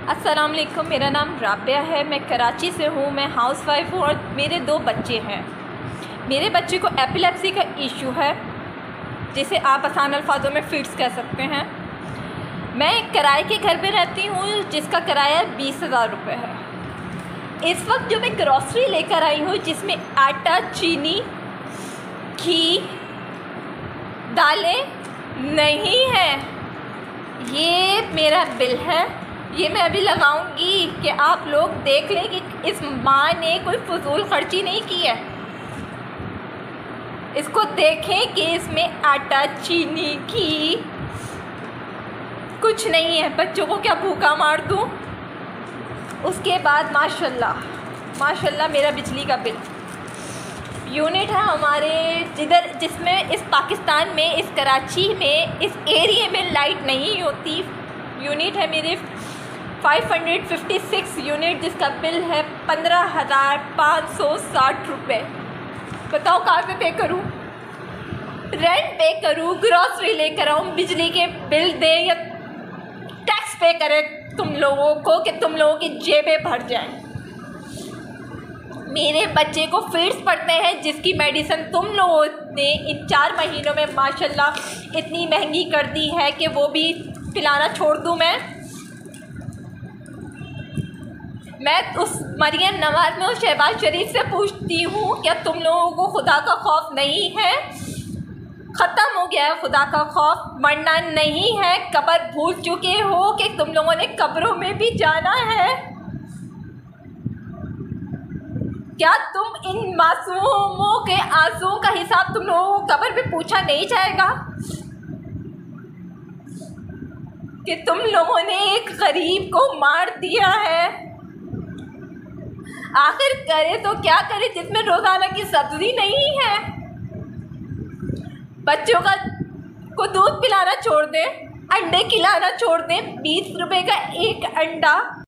अस्सलाम वालेकुम, मेरा नाम राबिया है। मैं कराची से हूँ। मैं हाउसवाइफ हूँ और मेरे 2 बच्चे हैं। मेरे बच्चे को एपिलेप्सी का इशू है, जिसे आप आसान अल्फाजों में फिट्स कह सकते हैं। मैं एक किराए के घर पे रहती हूँ जिसका किराया 20,000 रुपये है। इस वक्त जो मैं ग्रॉसरी लेकर आई हूँ, जिसमें आटा, चीनी, घी, दालें नहीं है, ये मेरा बिल है। ये मैं अभी लगाऊंगी कि आप लोग देख लें कि इस माँ ने कोई फजूल खर्ची नहीं की है। इसको देखें कि इसमें आटा, चीनी, घी कुछ नहीं है। बच्चों को क्या भूखा मार दूँ? उसके बाद माशाल्लाह मेरा बिजली का बिल यूनिट है हमारे जिसमें इस पाकिस्तान में, इस कराची में, इस एरिया में लाइट नहीं होती। यूनिट है मेरे 556 यूनिट, जिसका बिल है 15,560 रुपये। बताओ कहाँ पे पे करूँ? रेंट पे करूँ, ग्रॉसरी लेकर आऊँ, बिजली के बिल दें या टैक्स पे करें तुम लोगों को कि तुम लोगों की जेबें भर जाएं। मेरे बच्चे को फिट्स पड़ते हैं, जिसकी मेडिसिन तुम लोगों ने इन 4 महीनों में माशाल्लाह इतनी महंगी कर दी है कि वो भी पिलाना छोड़ दूँ। मैं उस मरियम नवाज़ में, उस शहबाज शरीफ से पूछती हूँ, क्या तुम लोगों को खुदा का खौफ नहीं है? ख़त्म हो गया है खुदा का खौफ, मरना नहीं है। कब्र भूल चुके हो कि तुम लोगों ने कब्रों में भी जाना है। क्या तुम इन मासूमों के आंसुओं का हिसाब तुम लोगों को कब्र में पूछा नहीं जाएगा कि तुम लोगों ने एक गरीब को मार दिया है? आखिर करे तो क्या करे जिसमें रोज़ाना की सब्जी नहीं है? बच्चों को दूध पिलाना छोड़ दें, अंडे खिलाना छोड़ दें। 20 रुपए का एक अंडा